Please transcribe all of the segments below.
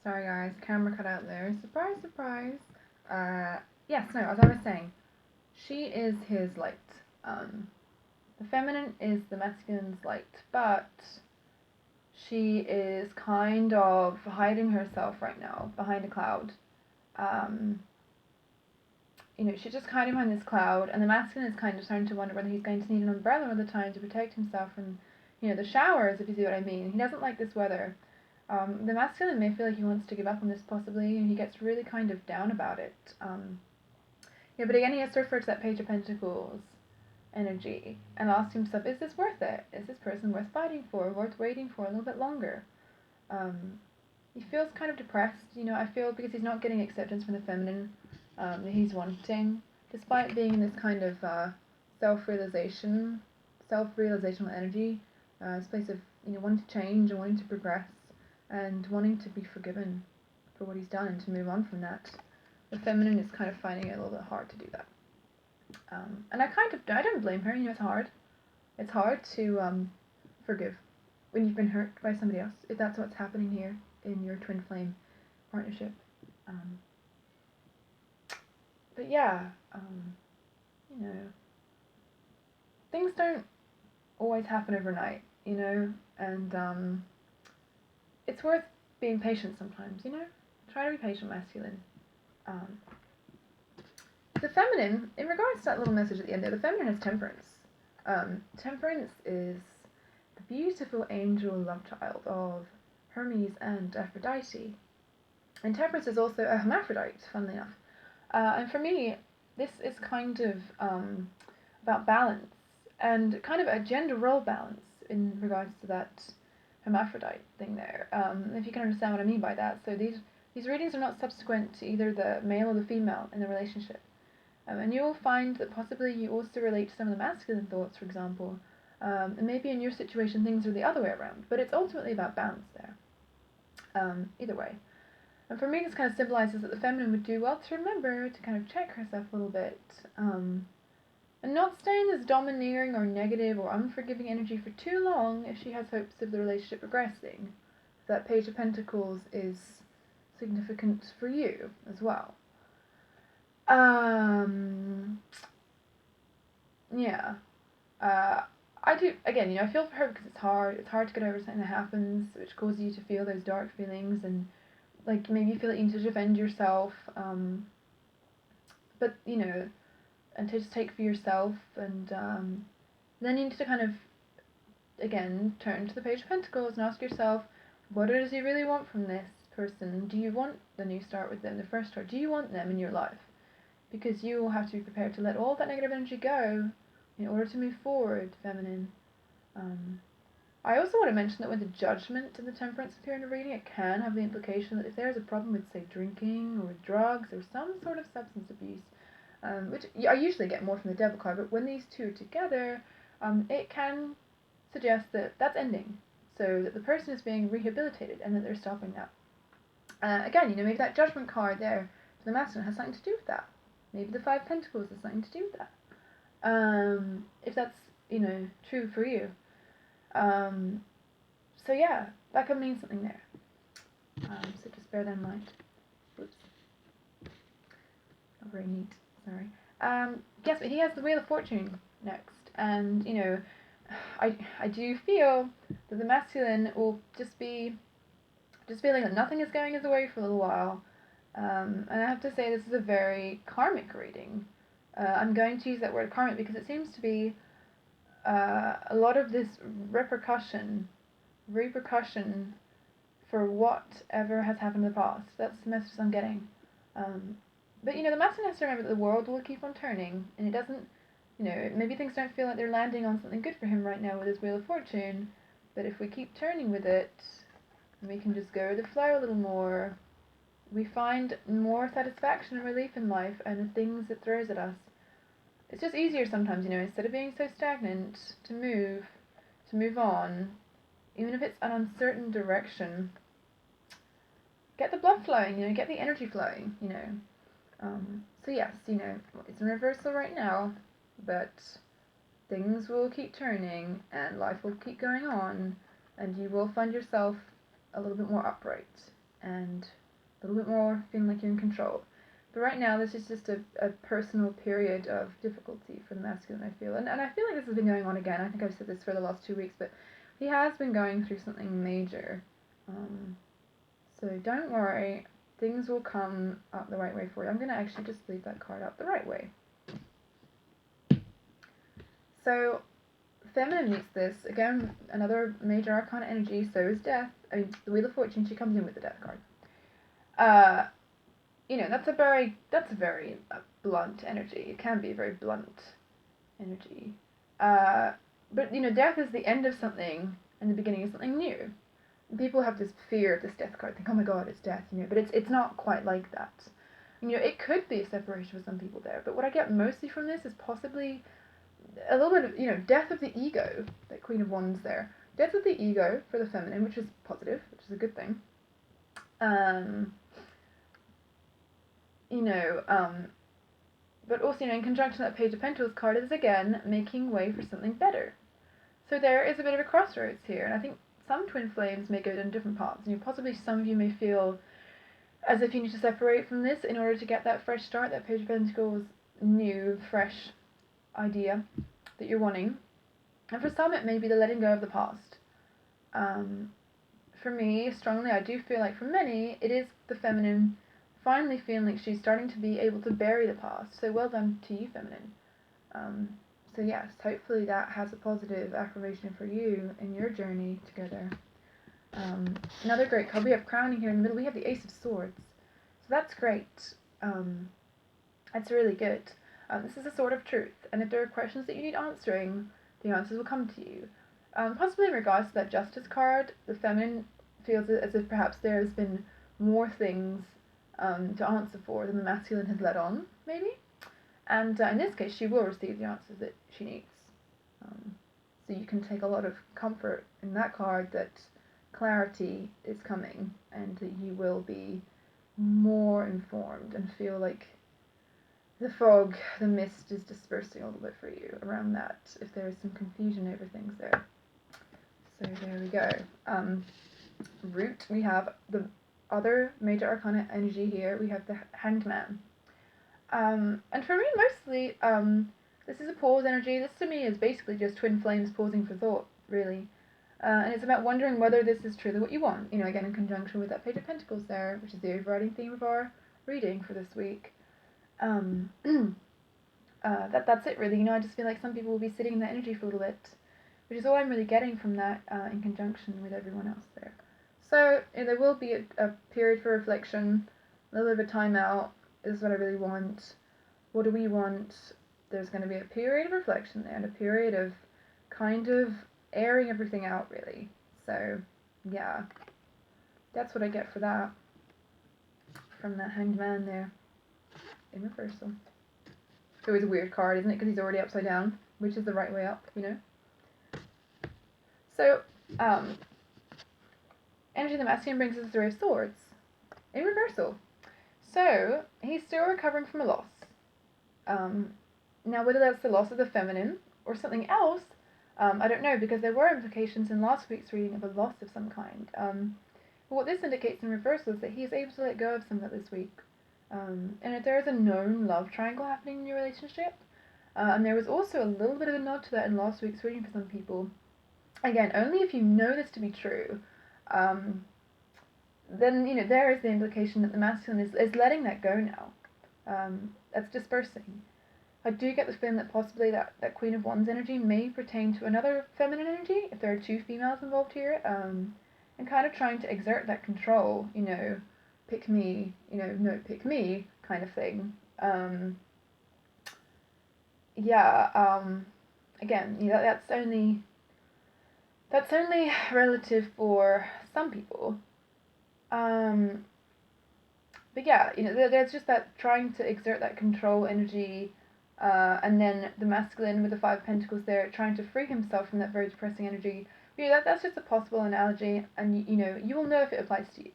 Sorry guys, camera cut out there. Surprise, surprise. Yes, no, as I was saying, she is his light. The feminine is the masculine's light, but she is kind of hiding herself right now behind a cloud. Um, she's just hiding behind this cloud, and the masculine is kind of starting to wonder whether he's going to need an umbrella all the time to protect himself from, the showers, if you see what I mean. He doesn't like this weather. The masculine may feel like he wants to give up on this possibly, and he gets really kind of down about it. But again, he has to refer to that Page of Pentacles energy and ask himself, is this worth it? Is this person worth fighting for, worth waiting for a little bit longer? He feels kind of depressed, I feel, because he's not getting acceptance from the feminine that he's wanting, despite being in this kind of self-realizational energy, this place of, wanting to change and wanting to progress and wanting to be forgiven for what he's done and to move on from that. The feminine is kind of finding it a little bit hard to do that. And I don't blame her, it's hard. It's hard to forgive when you've been hurt by somebody else, if that's what's happening here in your twin flame partnership. But yeah, things don't always happen overnight, and it's worth being patient sometimes, Try to be patient, masculine. The feminine, in regards to that little message at the end there, the feminine has temperance. Temperance is the beautiful angel love child of Hermes and Aphrodite. And temperance is also a hermaphrodite, funnily enough. And for me, this is kind of about balance and kind of a gender role balance in regards to that hermaphrodite thing there. If you can understand what I mean by that. So these readings are not subsequent to either the male or the female in the relationship. And you will find that possibly you also relate to some of the masculine thoughts, for example. And maybe in your situation things are the other way around. But it's ultimately about balance there. Either way. And for me, this kind of symbolizes that the feminine would do well to remember to kind of check herself a little bit. And not stay in this domineering or negative or unforgiving energy for too long if she has hopes of the relationship progressing. That Page of Pentacles is significant for you as well. I do, again, I feel for her because it's hard to get over something that happens, which causes you to feel those dark feelings, and, like, maybe you feel like you need to defend yourself, but, and to just take for yourself, and, then you need to kind of, again, turn to the Page of Pentacles and ask yourself, what does you really want from this person? Do you want the new start with them, the first start? Do you want them in your life? Because you will have to be prepared to let all that negative energy go in order to move forward, feminine. I also want to mention that when the Judgment and the Temperance appear in a reading, it can have the implication that if there's a problem with, say, drinking or with drugs or some sort of substance abuse, which I usually get more from the Devil card, but when these two are together, it can suggest that that's ending, so that the person is being rehabilitated and that they're stopping that. Again, maybe that Judgment card there for the masculine has something to do with that. Maybe the Five of Pentacles has something to do with that. If that's, true for you. So yeah, that could mean something there. So just bear that in mind. Oops. Not very neat, sorry. Yes, but he has the Wheel of Fortune next. And, I do feel that the masculine will just feeling that nothing is going his way for a little while. And I have to say this is a very karmic reading. I'm going to use that word karmic because it seems to be a lot of this repercussion for whatever has happened in the past. That's the message I'm getting. But the masculine has to remember that the world will keep on turning, and it doesn't, maybe things don't feel like they're landing on something good for him right now with his Wheel of Fortune, but if we keep turning with it, and we can just go with the flow a little more, we find more satisfaction and relief in life and the things it throws at us. It's just easier sometimes, instead of being so stagnant, to move on, even if it's an uncertain direction. Get the blood flowing, get the energy flowing, So yes, it's in reversal right now, but things will keep turning and life will keep going on, and you will find yourself a little bit more upright and a little bit more feeling like you're in control. But right now, this is just a personal period of difficulty for the masculine, I feel. And I feel like this has been going on again. I think I've said this for the last 2 weeks, but he has been going through something major. So don't worry, things will come out the right way for you. I'm going to actually just leave that card out the right way. So, feminine meets this. Again, another major arcana energy, so is death. I mean, the Wheel of Fortune, she comes in with the death card. That's a very blunt energy. It can be a very blunt energy. But death is the end of something and the beginning of something new. People have this fear of this death card. Think, oh my god, it's death, but it's not quite like that. It could be a separation for some people there, but what I get mostly from this is possibly a little bit of, death of the ego. That Queen of Wands there. Death of the ego for the feminine, which is positive, which is a good thing. But also, in conjunction that Page of Pentacles card is again making way for something better. So there is a bit of a crossroads here, and I think some twin flames may go down different paths. Possibly some of you may feel as if you need to separate from this in order to get that fresh start, that Page of Pentacles new, fresh idea that you're wanting. And for some, it may be the letting go of the past. For me, strongly, I do feel like for many, it is the feminine finally feeling like she's starting to be able to bury the past. So well done to you, feminine. So yes, hopefully that has a positive affirmation for you in your journey together. Another great card, we have crowning here in the middle. We have the Ace of Swords. So that's great. That's really good. This is a sword of truth, and if there are questions that you need answering, the answers will come to you. Possibly in regards to that Justice card, the feminine feels as if perhaps there has been more things to answer for than the masculine has let on, maybe. And in this case, she will receive the answers that she needs. So you can take a lot of comfort in that card that clarity is coming and that you will be more informed and feel like the fog, the mist is dispersing a little bit for you around that, if there is some confusion over things there. So there we go. Root, we have the other major arcana energy here. We have the Hanged Man. And for me, mostly, this is a pause energy. This to me is basically just twin flames pausing for thought, really. And it's about wondering whether this is truly what you want. Again, in conjunction with that Page of Pentacles there, which is the overriding theme of our reading for this week. That's it really. I just feel like some people will be sitting in that energy for a little bit, which is all I'm really getting from that in conjunction with everyone else there. So there will be a period for reflection, a little bit of a timeout. This is what I really want. What do we want? There's going to be a period of reflection there and a period of kind of airing everything out, really. So yeah, that's what I get for that from that Hanged Man there in reversal. It's always a weird card, isn't it? Because he's already upside down, which is the right way up, So, energy of the masculine brings us the Three of Swords in reversal. So, he's still recovering from a loss. Now, whether that's the loss of the feminine or something else, I don't know, because there were implications in last week's reading of a loss of some kind. But what this indicates in reversal is that he is able to let go of some of that this week. And if there is a known love triangle happening in your relationship, and there was also a little bit of a nod to that in last week's reading for some people, again, only if you know this to be true, then, there is the implication that the masculine is letting that go now. That's dispersing. I do get the feeling that possibly that Queen of Wands energy may pertain to another feminine energy, if there are two females involved here, and kind of trying to exert that control, pick me, no, pick me kind of thing. Again, that's only relative for some people. But yeah, there's just that trying to exert that control energy, and then the masculine with the Five of Pentacles there, trying to free himself from that very depressing energy. That's just a possible analogy, and you will know if it applies to you.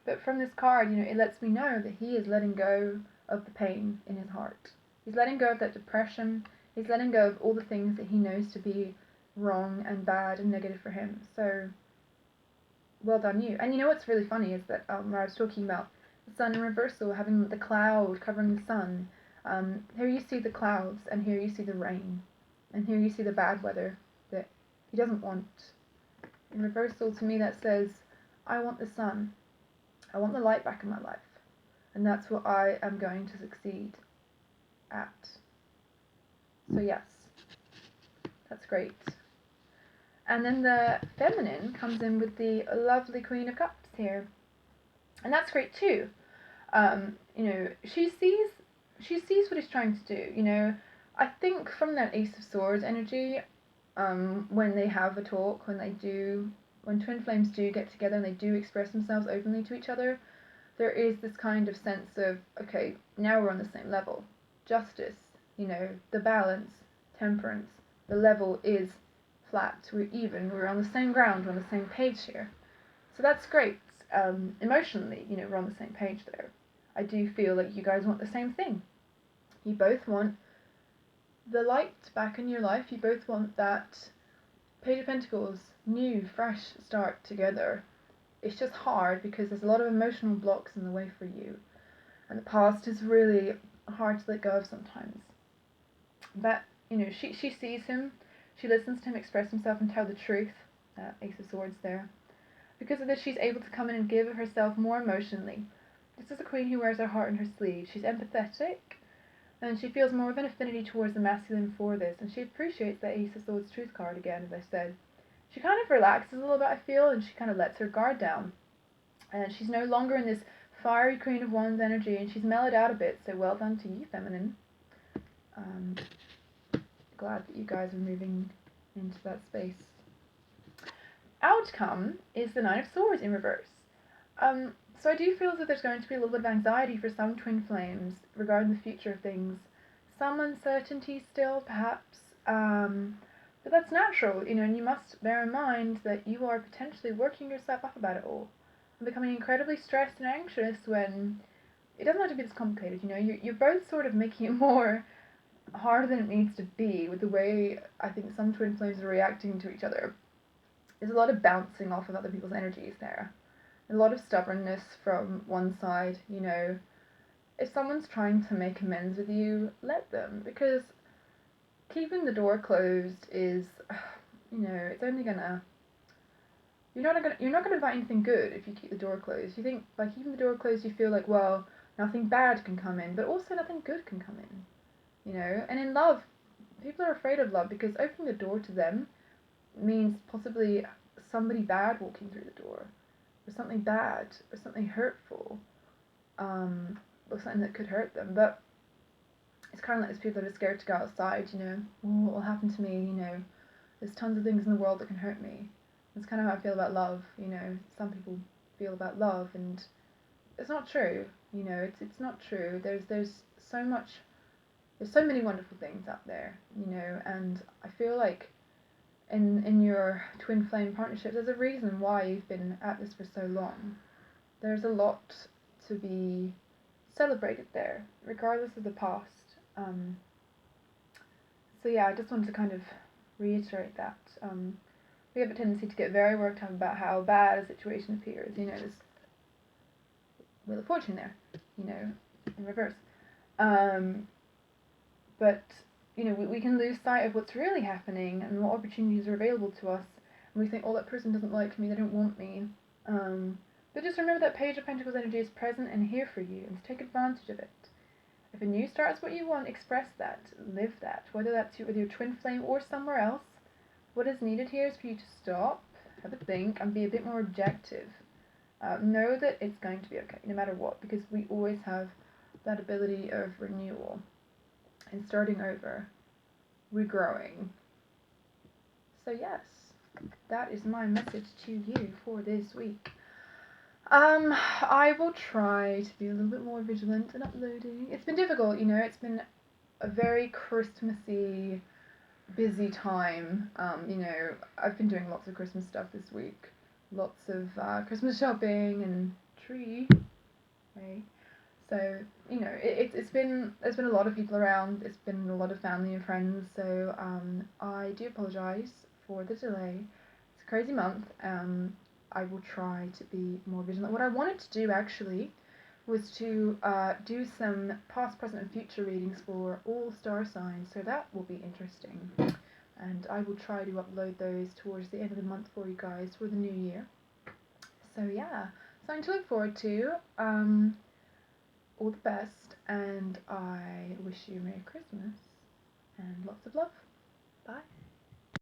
But from this card, it lets me know that he is letting go of the pain in his heart. He's letting go of that depression. He's letting go of all the things that he knows to be wrong and bad and negative for him. So, well done you. And you know what's really funny is that where I was talking about the sun in reversal, having the cloud covering the sun. Here you see the clouds, and here you see the rain, and here you see the bad weather that he doesn't want. In reversal, to me, that says, I want the sun. I want the light back in my life. And that's what I am going to succeed at. So, yes, that's great. And then the feminine comes in with the lovely Queen of Cups here. And that's great too. She sees what he's trying to do. I think from that Ace of Swords energy, when they have a talk, when twin flames do get together and they do express themselves openly to each other, there is this kind of sense of, okay, now we're on the same level. Justice, the balance, temperance, the level is flat, we're even, we're on the same ground, we're on the same page here. So that's great. Emotionally, we're on the same page there. I do feel like you guys want the same thing. You both want the light back in your life. You both want that Page of Pentacles, new, fresh start together. It's just hard because there's a lot of emotional blocks in the way for you. And the past is really hard to let go of sometimes. But, she sees him. She listens to him express himself and tell the truth. Ace of Swords there. Because of this, she's able to come in and give of herself more emotionally. This is a queen who wears her heart on her sleeve. She's empathetic, and she feels more of an affinity towards the masculine for this, and she appreciates that Ace of Swords truth card again, as I said. She kind of relaxes a little bit, I feel, and she kind of lets her guard down. And she's no longer in this fiery Queen of Wands energy, and she's mellowed out a bit, so well done to you, feminine. Glad that you guys are moving into that space. Outcome is the Nine of Swords in reverse. So I do feel that there's going to be a little bit of anxiety for some twin flames regarding the future of things. Some uncertainty still, perhaps. But that's natural, and you must bear in mind that you are potentially working yourself up about it all and becoming incredibly stressed and anxious when it doesn't have to be this complicated, You're both sort of making it more harder than it needs to be with the way I think some twin flames are reacting to each other. There's a lot of bouncing off of other people's energies there. A lot of stubbornness from one side, If someone's trying to make amends with you, let them. Because keeping the door closed is, it's only gonna... You're not gonna invite anything good if you keep the door closed. You think, by keeping the door closed, you feel like, well, nothing bad can come in, but also nothing good can come in. And in love, people are afraid of love because opening the door to them means possibly somebody bad walking through the door, or something bad, or something hurtful, or something that could hurt them. But it's kind of like those people that are scared to go outside, what will happen to me, there's tons of things in the world that can hurt me. That's kind of how I feel about love, some people feel about love, and it's not true, it's not true. There's so many wonderful things out there, and I feel like in your twin flame partnership, there's a reason why you've been at this for so long. There's a lot to be celebrated there, regardless of the past. So yeah, I just wanted to kind of reiterate that. We have a tendency to get very worked up about how bad a situation appears. There's Wheel of Fortune there, in reverse. But we can lose sight of what's really happening and what opportunities are available to us, and we think, oh, that person doesn't like me, they don't want me. But just remember that Page of Pentacles energy is present and here for you, and to take advantage of it. If a new start is what you want, express that, live that, whether that's with your twin flame or somewhere else. What is needed here is for you to stop, have a think, and be a bit more objective. Know that it's going to be okay, no matter what, because we always have that ability of renewal and starting over, regrowing. So yes, that is my message to you for this week. I will try to be a little bit more vigilant in uploading. It's been difficult, it's been a very Christmassy, busy time. I've been doing lots of Christmas stuff this week. Lots of Christmas shopping and tree, right? So, there's been a lot of people around, it's been a lot of family and friends, so I do apologise for the delay. It's a crazy month, I will try to be more vigilant. What I wanted to do actually was to do some past, present, and future readings for all star signs, so that will be interesting. And I will try to upload those towards the end of the month for you guys for the new year. So yeah, something to look forward to. All the best, and I wish you a Merry Christmas and lots of love. Bye.